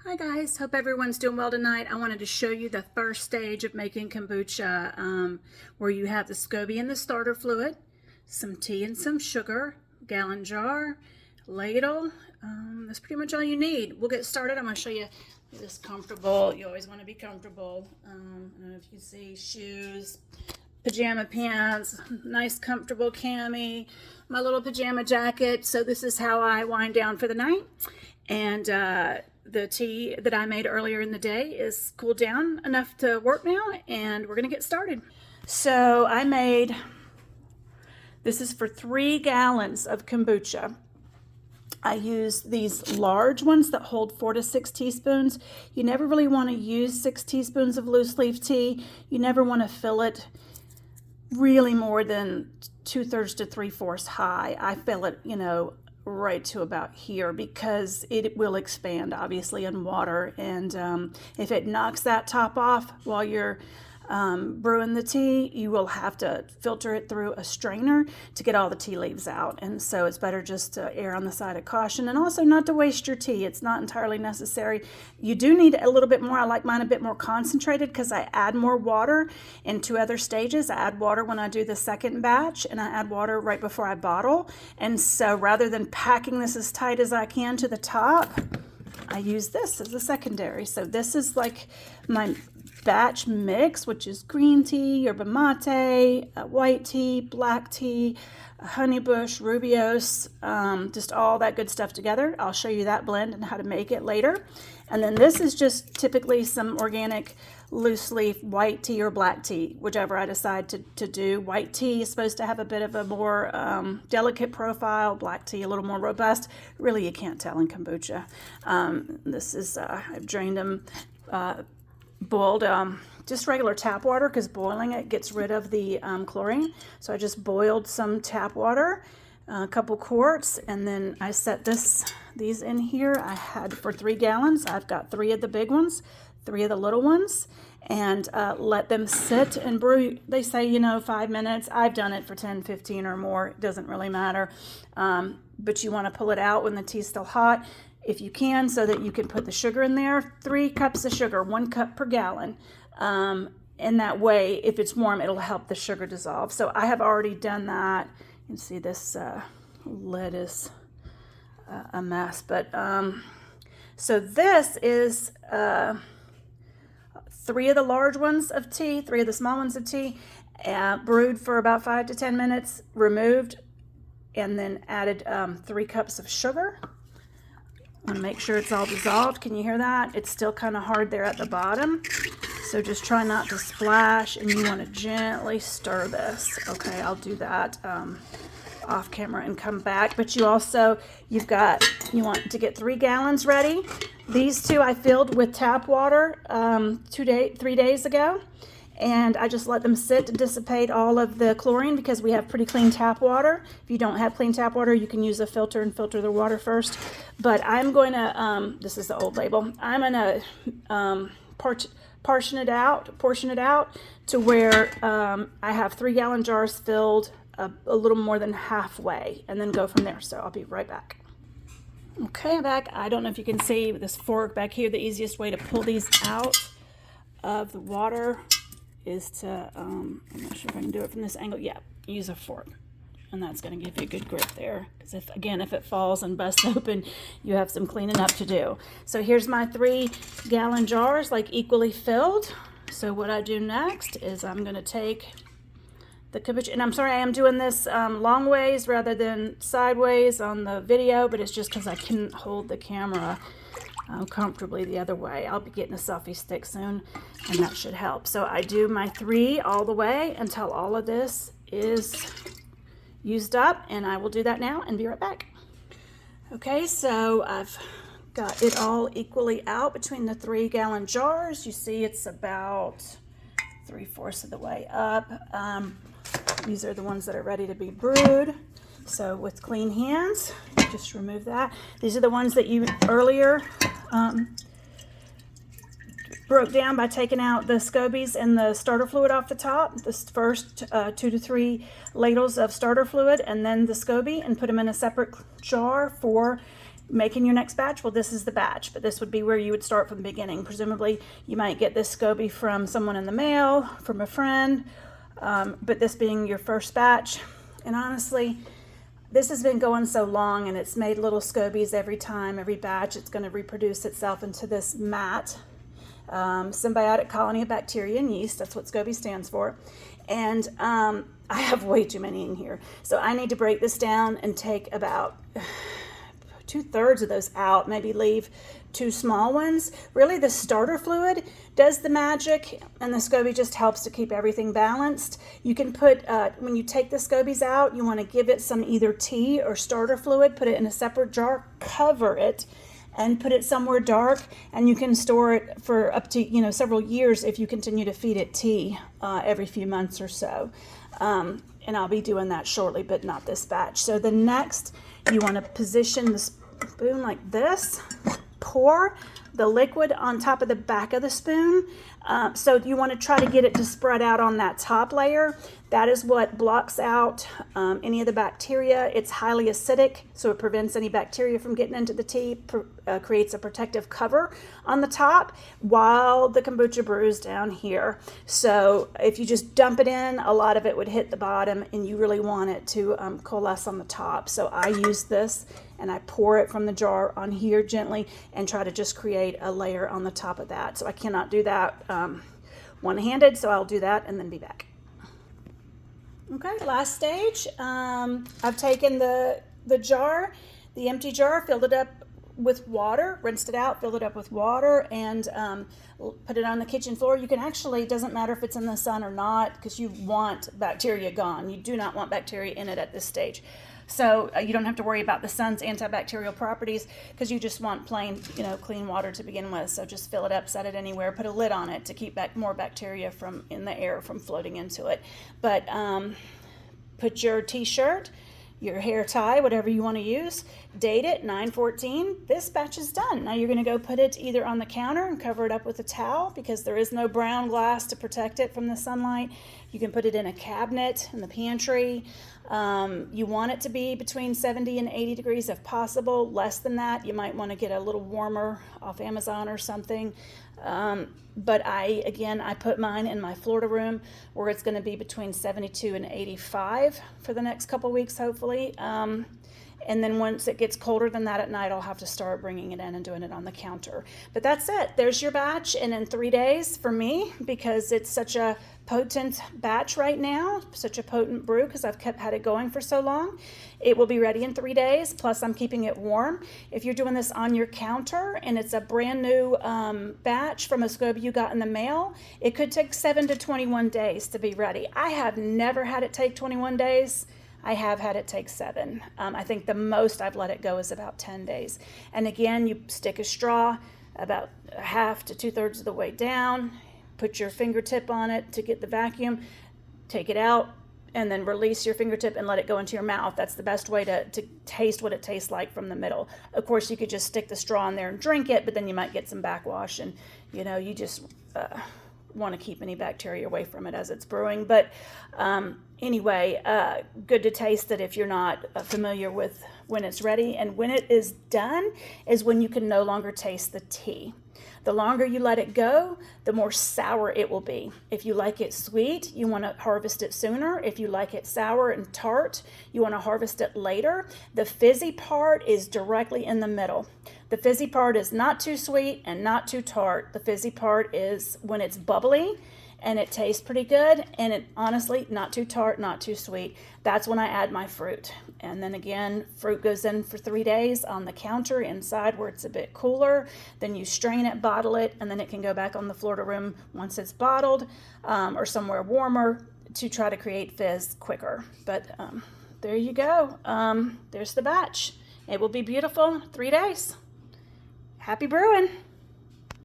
Hi guys, hope everyone's doing well tonight. I wanted to show you the first stage of making kombucha, where you have the scoby and the starter fluid, some tea and some sugar, gallon jar, ladle. That's pretty much all you need. We'll get started. I'm going to show you this comfortable. You always want to be comfortable. I don't know if you see shoes, pajama pants, nice comfortable cami, my little pajama jacket. So this is how I wind down for the night. And the tea that I made earlier in the day is cooled down enough to work now, and we're gonna get started. So I made, this is for 3 gallons of kombucha. I use these large ones that hold 4 to 6 teaspoons. You never really want to use 6 teaspoons of loose leaf tea. You never want to fill it really more than 2/3 to 3/4 high. I fill it, right to about here because it will expand obviously in water, and if it knocks that top off while you're brewing the tea, you will have to filter it through a strainer to get all the tea leaves out. And so it's better just to err on the side of caution, and also not to waste your tea. It's not entirely necessary. You do need a little bit more. I like mine a bit more concentrated because I add more water in 2 other stages. I add water when I do the second batch, and I add water right before I bottle. And so rather than packing this as tight as I can to the top, I use this as a secondary. So this is like my batch mix, which is green tea, yerba mate, white tea, black tea, honeybush, rubios, just all that good stuff together. I'll show you that blend and how to make it later. And then this is just typically some organic loose leaf white tea or black tea, whichever I decide to do. White tea is supposed to have a bit of a more delicate profile, black tea a little more robust. Really, you can't tell in kombucha. This is, I've drained them, boiled just regular tap water because boiling it gets rid of the chlorine. So I just boiled some tap water, a couple quarts, and then I set these in here. I had for 3 gallons. I've got 3 of the big ones, 3 of the little ones, and let them sit and brew. They say 5 minutes. I've done it for 10, 15 or more. It doesn't really matter, but you want to pull it out when the tea's still hot if you can, so that you can put the sugar in there. 3 cups of sugar, 1 cup per gallon. And that way, if it's warm, it'll help the sugar dissolve. So I have already done that. You can see this lid is a mess. But so this is 3 of the large ones of tea, 3 of the small ones of tea, brewed for about 5 to 10 minutes, removed, and then added 3 cups of sugar. I want to make sure it's all dissolved. Can you hear that? It's still kind of hard there at the bottom. So just try not to splash, and you want to gently stir this. Okay, I'll do that off camera and come back. But you want to get 3 gallons ready. These 2 I filled with tap water 3 days ago. And I just let them sit to dissipate all of the chlorine because we have pretty clean tap water. If you don't have clean tap water, you can use a filter and filter the water first. But I'm going to, this is the old label, I'm going to portion it out to where I have 3 gallon jars filled a little more than halfway, and then go from there. So I'll be right back. Okay, I'm back. I don't know if you can see with this fork back here, the easiest way to pull these out of the water is to, I'm not sure if I can do it from this angle. Yeah, use a fork. And that's going to give you a good grip there. Because if it falls and busts open, you have some cleaning up to do. So here's my 3 gallon jars, like equally filled. So what I do next is I'm going to take the kombucha, and I'm sorry I am doing this long ways rather than sideways on the video, but it's just because I couldn't hold the camera comfortably the other way. I'll be getting a selfie stick soon, and that should help. So I do my 3 all the way until all of this is used up, and I will do that now and be right back. Okay, so I've got it all equally out between the 3 gallon jars. You see it's about 3/4 of the way up. These are the ones that are ready to be brewed. So with clean hands, just remove that. These are the ones that you earlier broke down by taking out the scobies and the starter fluid off the top. The first 2 to 3 ladles of starter fluid, and then the scoby, and put them in a separate jar for making your next batch, well, this is the batch, but this would be where you would start from the beginning. Presumably, you might get this SCOBY from someone in the mail, from a friend, but this being your first batch. And honestly, this has been going so long, and it's made little SCOBYs every time, every batch. It's going to reproduce itself into this mat. Symbiotic colony of bacteria and yeast. That's what SCOBY stands for. And I have way too many in here. So I need to break this down and take about 2/3 of those out, maybe leave 2 small ones. Really, the starter fluid does the magic, and the SCOBY just helps to keep everything balanced. You can put, when you take the SCOBYs out, you want to give it some either tea or starter fluid, put it in a separate jar, cover it, and put it somewhere dark, and you can store it for up to several years if you continue to feed it tea every few months or so. And I'll be doing that shortly, but not this batch. So the next, you want to position the spoon like this, pour the liquid on top of the back of the spoon. So you want to try to get it to spread out on that top layer. That is what blocks out any of the bacteria. It's highly acidic, so it prevents any bacteria from getting into the tea, creates a protective cover on the top while the kombucha brews down here. So if you just dump it in, a lot of it would hit the bottom, and you really want it to coalesce on the top. So I use this, and I pour it from the jar on here gently and try to just create a layer on the top of that. So I cannot do that one-handed, so I'll do that and then be back. Okay, last stage. I've taken the jar, the empty jar, filled it up with water, rinsed it out, filled it up with water, and put it on the kitchen floor. You can actually, it doesn't matter if it's in the sun or not, because you want bacteria gone. You do not want bacteria in it at this stage. So you don't have to worry about the sun's antibacterial properties, because you just want plain, clean water to begin with. So just fill it up, set it anywhere, put a lid on it to keep back more bacteria from in the air from floating into it. But put your t-shirt, your hair tie, whatever you want to use, date it 9/14. This batch is done. Now you're going to go put it either on the counter and cover it up with a towel, because there is no brown glass to protect it from the sunlight. You can put it in a cabinet in the pantry. You want it to be between 70 and 80 degrees if possible. Less than that, you might want to get a little warmer off Amazon or something. But I put mine in my Florida room, where it's going to be between 72 and 85 for the next couple weeks, hopefully. And then once it gets colder than that at night, I'll have to start bringing it in and doing it on the counter. But that's it. There's your batch. And in 3 days for me, because it's such a potent batch right now, such a potent brew, because I've had it going for so long, it will be ready in 3 days. Plus, I'm keeping it warm. If you're doing this on your counter and it's a brand new batch from a SCOBY you got in the mail, it could take 7 to 21 days to be ready. I have never had it take 21 days. I have had it take 7. I think the most I've let it go is about 10 days. And again, you stick a straw about half to 2/3 of the way down, put your fingertip on it to get the vacuum, take it out, and then release your fingertip and let it go into your mouth. That's the best way to taste what it tastes like from the middle. Of course, you could just stick the straw in there and drink it, but then you might get some backwash, and you just want to keep any bacteria away from it as it's brewing. But anyway, good to taste it if you're not familiar with when it's ready. And when it is done is when you can no longer taste the tea. The longer you let it go, the more sour it will be. If you like it sweet, you want to harvest it sooner. If you like it sour and tart, you want to harvest it later. The fizzy part is directly in the middle. The fizzy part is not too sweet and not too tart. The fizzy part is when it's bubbly and it tastes pretty good, and it honestly not too tart, not too sweet. That's when I add my fruit. And then again, fruit goes in for 3 days on the counter inside where it's a bit cooler. Then you strain it, bottle it, and then it can go back on the Florida room once it's bottled, or somewhere warmer to try to create fizz quicker. But there you go. There's the batch. It will be beautiful. 3 days. Happy brewing.